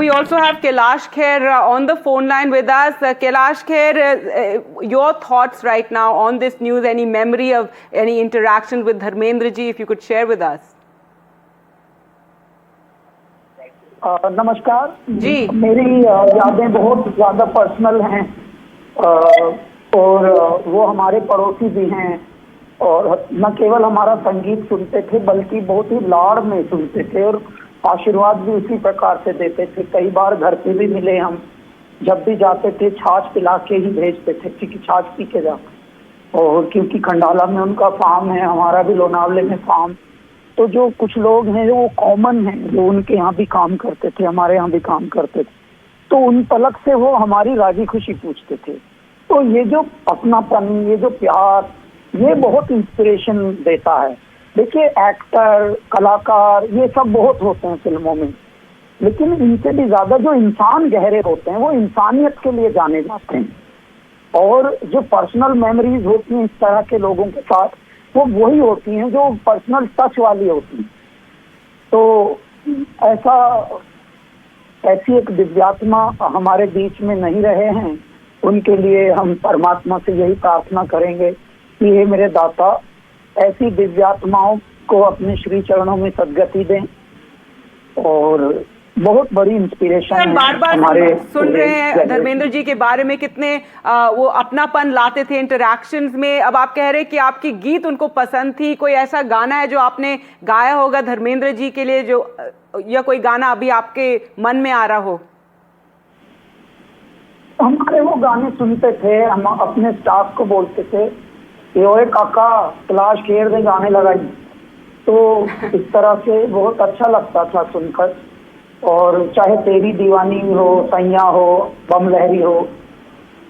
we also have Kailash Kher on the phone line with us. Kailash Kher, your thoughts right now on this news, any memory of any interaction with Dharmendra ji, if you could share with us. नमस्कार जी। मेरी यादें बहुत ज़्यादा personal हैं और वो हमारे पड़ोसी भी हैं और न केवल हमारा संगीत सुनते थे बल्कि बहुत ही लाड़ में सुनते थे और आशीर्वाद भी उसी प्रकार से देते थे। कई बार घर पे भी मिले हम, जब भी जाते थे छाछ पिला के ही भेजते थे क्योंकि छाछ पी के जा, और क्योंकि खंडाला में उनका फार्म है, हमारा भी लोनावले में फार्म, तो जो कुछ लोग हैं वो कॉमन हैं जो उनके यहाँ भी काम करते थे, हमारे यहाँ भी काम करते थे, तो उन पलक से वो हमारी राजी खुशी पूछते थे। तो ये जो अपनापन, ये जो प्यार, ये बहुत इंस्पिरेशन देता है। देखिए एक्टर, कलाकार ये सब बहुत होते हैं फिल्मों में, लेकिन इनसे भी ज्यादा जो इंसान गहरे होते हैं वो इंसानियत के लिए जाने जाते हैं। और जो पर्सनल मेमोरीज होती हैं इस तरह के लोगों के साथ, वो वही होती हैं जो पर्सनल टच वाली होती हैं। तो ऐसी एक दिव्यात्मा हमारे बीच में नहीं रहे हैं, उनके लिए हम परमात्मा से यही प्रार्थना करेंगे कि हे मेरे दाता, ऐसी दिव्यात्माओं को अपने श्री चरणों में सद्गति दें। और बहुत बड़ी इंस्पिरेशन है। बार बार हमारे सुन रहे हैं धर्मेंद्र जी के बारे में, कितने वो अपनापन लाते थे इंटरैक्शंस में। अब आप कह रहे हैं कि आपकी गीत उनको पसंद थी, कोई ऐसा गाना है जो आपने गाया होगा धर्मेंद्र जी के लिए, जो या कोई गाना अभी आपके मन में आ रहा हो? हमारे वो गाने सुनते थे, हम अपने स्टाफ को बोलते थे ओए काका कैलाश खेर दे गाने लगाई, तो इस तरह से बहुत अच्छा लगता था सुनकर। और चाहे तेरी दीवानी हो, सैया हो, बम लहरी हो,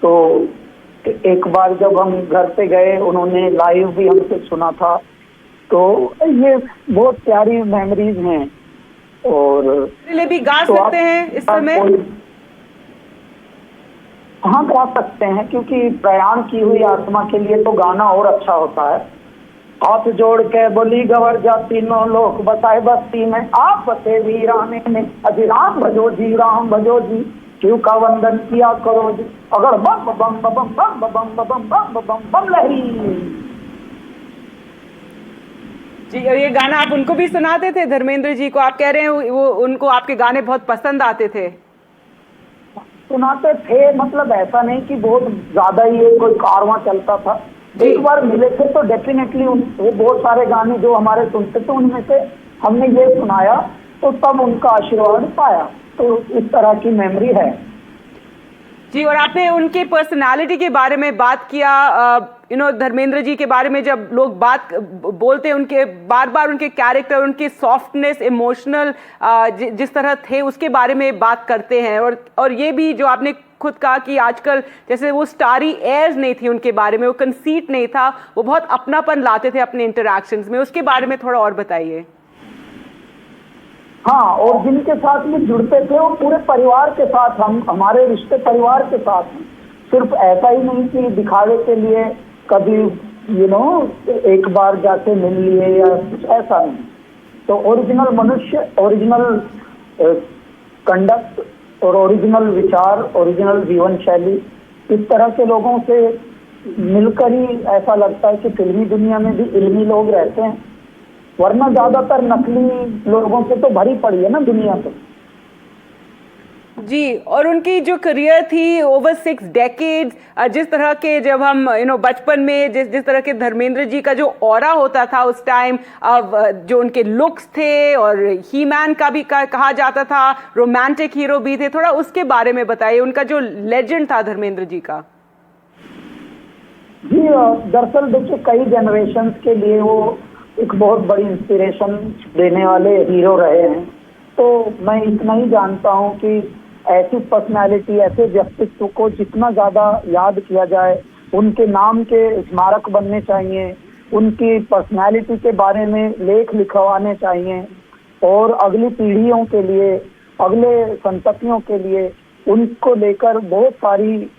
तो एक बार जब हम घर पे गए उन्होंने लाइव भी हमसे सुना था। तो ये बहुत प्यारी मेमोरीज हैं। और लिए भी गा तो सकते हैं इस समय? हाँ गा सकते हैं, क्योंकि प्रयाण की हुई आत्मा के लिए तो गाना और अच्छा होता है। हाथ जोड़ के बोली गवर जाती नो लोक बसाए बस्ती में, आप बसे वीराने में अजी राम भजो जी, राम भजो जी, क्यों का वंदन किया करो जी, अगर बम बम बम बम बम बम बम बम बम बम लहरी जी। और ये गाना आप उनको भी सुनाते थे धर्मेंद्र जी को? आप कह रहे हैं वो उनको आपके गाने बहुत पसंद आते थे। सुनाते थे, मतलब ऐसा नहीं कि बहुत ज्यादा ही कोई कारवां चलता था। एक बार मिले थे तो डेफिनेटली वो बहुत सारे गाने जो हमारे सुनते थे उनमें से हमने ये सुनाया, तो तब उनका आशीर्वाद पाया। तो इस तरह की मेमोरी है जी। और आपने उनकी पर्सनालिटी के बारे में बात किया, धर्मेंद्र जी के बारे में जब लोग बात बोलते हैं, उनके बार बार उनके कैरेक्टर, उनकी सॉफ्टनेस, इमोशनल जिस तरह थे उसके बारे में बात करते हैं। और ये भी जो आपने खुद कहा कि आजकल जैसे वो स्टारी एयर्स नहीं थी उनके बारे में, वो कंसीट नहीं था, वो बहुत अपनापन लाते थे अपने इंटरैक्शंस में, उसके बारे में थोड़ा और बताइए। हाँ, और जिनके साथ में जुड़ते थे वो पूरे परिवार के साथ, हमारे रिश्ते परिवार के साथ, सिर्फ ऐसा ही नहीं कि दिखावे के लिए कभी एक बार जाके मिल लिए या कुछ ऐसा नहीं। तो ओरिजिनल मनुष्य, ओरिजिनल कंडक्ट और ओरिजिनल विचार, ओरिजिनल जीवन शैली, इस तरह के लोगों से मिलकर ही ऐसा लगता है कि फिल्मी दुनिया में भी इल्मी लोग रहते हैं, वरना ज्यादातर नकली लोगों से तो भरी पड़ी है ना दुनिया तो। जी। और उनकी जो करियर थी ओवर 6 डेकेड्स, जिस तरह के जब हम बचपन में जिस तरह के धर्मेंद्र जी का जो ऑरा होता था उस टाइम, जो उनके लुक्स थे, और ही मैन का भी कहा जाता था, रोमांटिक हीरो भी थे, थोड़ा उसके बारे में बताइए, उनका जो लेजेंड था धर्मेंद्र जी का। जी, दरअसल देखिए कई जनरेशंस के लिए वो एक बहुत बड़ी इंस्पिरेशन देने वाले हीरो रहे हैं। तो मैं इतना ही जानता हूँ कि ऐसी पर्सनालिटी, ऐसे व्यक्तित्व को जितना ज्यादा याद किया जाए, उनके नाम के स्मारक बनने चाहिए, उनकी पर्सनालिटी के बारे में लेख लिखवाने चाहिए, और अगली पीढ़ियों के लिए, अगले संततियों के लिए उनको लेकर बहुत सारी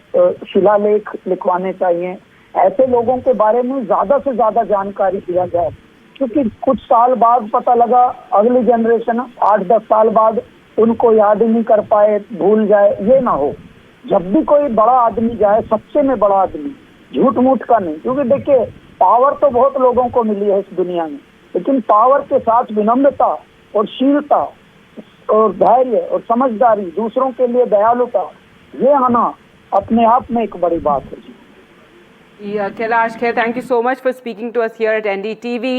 शिलालेख लिखवाने चाहिए। ऐसे लोगों के बारे में ज्यादा से ज्यादा जानकारी दिया जाए, क्योंकि कुछ साल बाद पता लगा, अगली जनरेशन 8-10 साल बाद उनको याद ही नहीं कर पाए, भूल जाए, ये ना हो। जब भी कोई बड़ा आदमी जाए, सबसे में बड़ा आदमी, झूठ मूठ का नहीं, क्योंकि देखिए पावर तो बहुत लोगों को मिली है इस दुनिया में, लेकिन पावर के साथ विनम्रता और शीलता और धैर्य और समझदारी, दूसरों के लिए दयालुता, ये आना अपने आप में एक बड़ी बात है। Yeah, Kailash Kher, thank you so much for speaking to us here at NDTV.